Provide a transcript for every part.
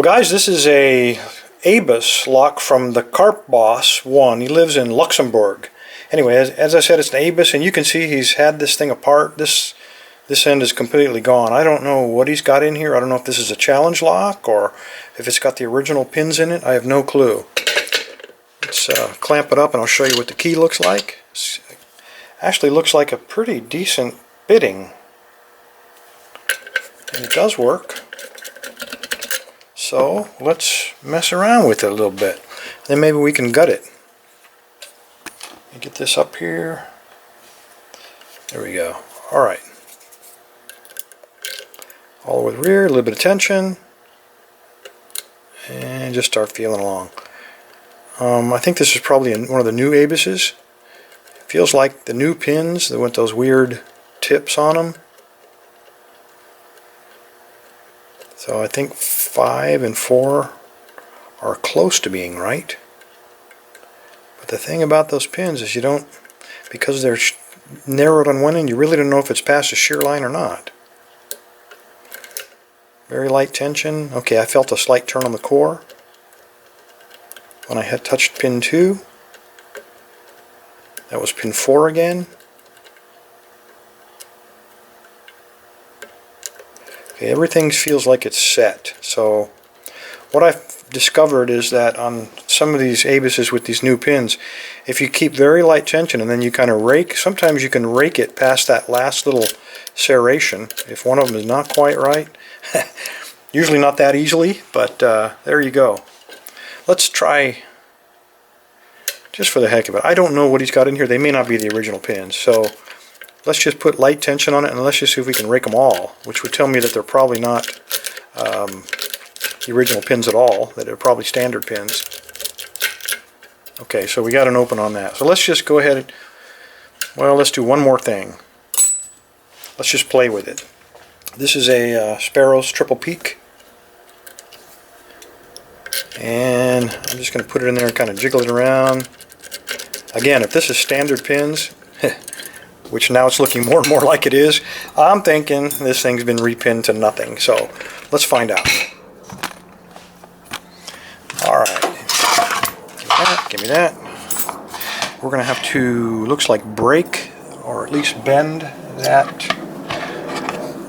guys, this is a ABUS lock from the Carp Boss 1. He lives in Luxembourg. Anyway, as I said, it's an ABUS, and you can see he's had this thing apart. This end is completely gone. I don't know what he's got in here. I don't know if this is a challenge lock or if it's got the original pins in it. I have no clue. Let's clamp it up and I'll show you what the key looks like. It actually looks like a pretty decent bitting. And it does work. So let's mess around with it a little bit. Then maybe we can gut it. Get this up here. There we go. Alright. All the way to the rear, a little bit of tension. And just start feeling along. I think this is probably one of the new ABUSes. It feels like the new pins that went those weird tips on them. So I think 5 and 4 are close to being right. But the thing about those pins is you don't, because they're narrowed on one end, you really don't know if it's past a shear line or not. Very light tension. Okay, I felt a slight turn on the core when I had touched pin 2. That was pin 4 again. Okay, everything feels like it's set. So what I've discovered is that on some of these ABUSes with these new pins, if you keep very light tension and then you kind of rake, sometimes you can rake it past that last little serration if one of them is not quite right. Usually not that easily, but there you go. Let's try, just for the heck of it. I don't know what he's got in here. They may not be the original pins, so let's just put light tension on it and let's just see if we can rake them all, which would tell me that they're probably not the original pins at all, that are probably standard pins. Okay, so we got an open on that. So let's just go ahead and, well, let's do one more thing. Let's just play with it. This is a Sparrows triple peak. And I'm just going to put it in there and kind of jiggle it around. Again, if this is standard pins, which now it's looking more and more like it is, I'm thinking this thing's been repinned to nothing. So let's find out. Alright, give me that. We're going to have to, looks like, break or at least bend that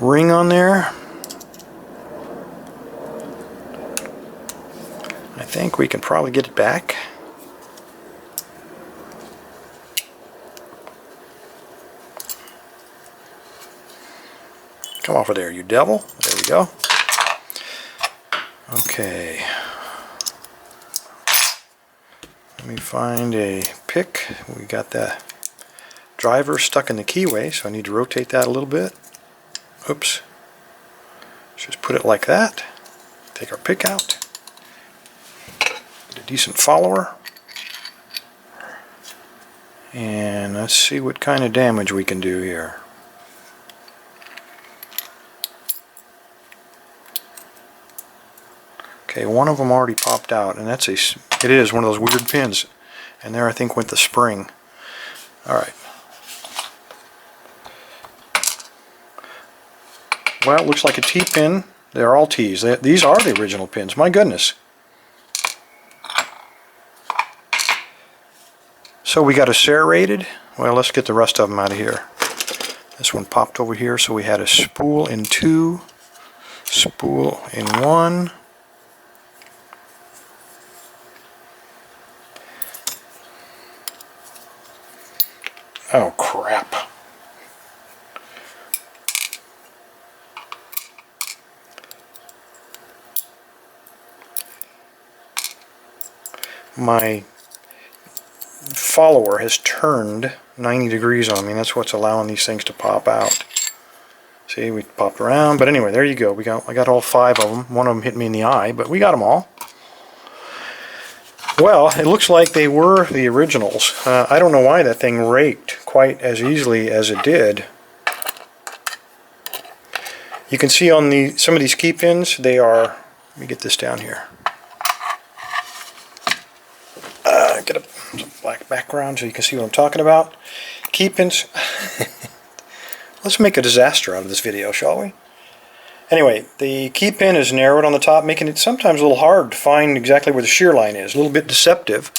ring on there. I think we can probably get it back. Come off of there, you devil. There we go. Okay. Let me find a pick. We got the driver stuck in the keyway, so I need to rotate that a little bit. Oops. Just put it like that. Take our pick out. Get a decent follower. And let's see what kind of damage we can do here. Okay, one of them already popped out, and it is one of those weird pins. And there I think went the spring. Alright. Well, it looks like a T-pin. They're all T's. These are the original pins. My goodness. So we got a serrated. Well, let's get the rest of them out of here. This one popped over here, so we had a spool in 2, spool in 1. Oh, crap. My follower has turned 90 degrees on me. That's what's allowing these things to pop out. See, we popped around, but anyway, there you go. I got all 5 of them. One of them hit me in the eye, but we got them all. Well, it looks like they were the originals. I don't know why that thing raked quite as easily as it did. You can see on some of these key pins, they are, let me get this down here. Get a black background so you can see what I'm talking about. Key pins. Let's make a disaster out of this video, shall we? Anyway, the key pin is narrowed on the top, making it sometimes a little hard to find exactly where the shear line is, a little bit deceptive.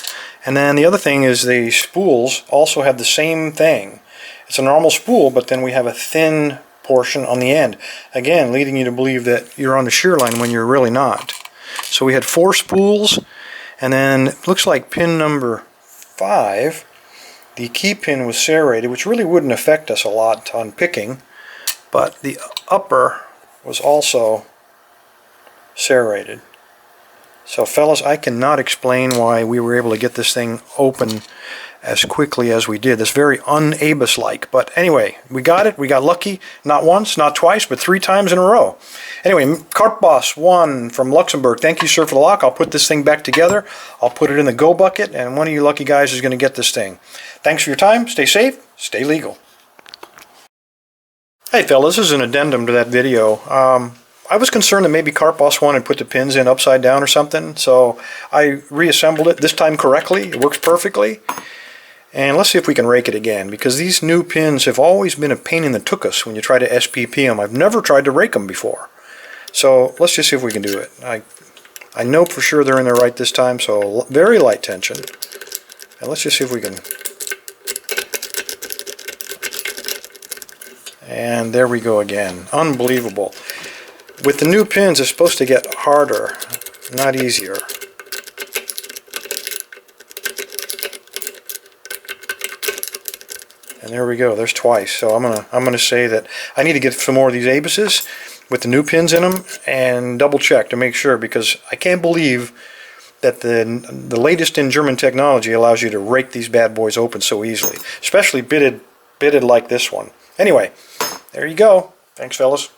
And then the other thing is the spools also have the same thing. It's a normal spool, but then we have a thin portion on the end. Again, leading you to believe that you're on the shear line when you're really not. So we had 4 spools, and then it looks like pin number 5, the key pin was serrated, which really wouldn't affect us a lot on picking, but the upper was also serrated. So fellas, I cannot explain why we were able to get this thing open as quickly as we did. That's very un-ABUS-like. But anyway, we got it. We got lucky. Not once, not twice, but 3 times in a row. Anyway, Carp Boss 1 from Luxembourg. Thank you, sir, for the lock. I'll put this thing back together. I'll put it in the go bucket, and one of you lucky guys is going to get this thing. Thanks for your time. Stay safe. Stay legal. Hey fellas, this is an addendum to that video. I was concerned that maybe Carp Boss 1 had put the pins in upside down or something, so I reassembled it, this time correctly. It works perfectly. And let's see if we can rake it again, because these new pins have always been a pain in the tuchus when you try to SPP them. I've never tried to rake them before. So let's just see if we can do it. I know for sure they're in there right this time, so very light tension. And let's just see if we can... And there we go again. Unbelievable. With the new pins, it's supposed to get harder, not easier. And there we go. There's twice. So I'm gonna say that I need to get some more of these ABUSes with the new pins in them and double check to make sure, because I can't believe that the latest in German technology allows you to rake these bad boys open so easily, especially bitted like this one. Anyway, there you go. Thanks, fellas.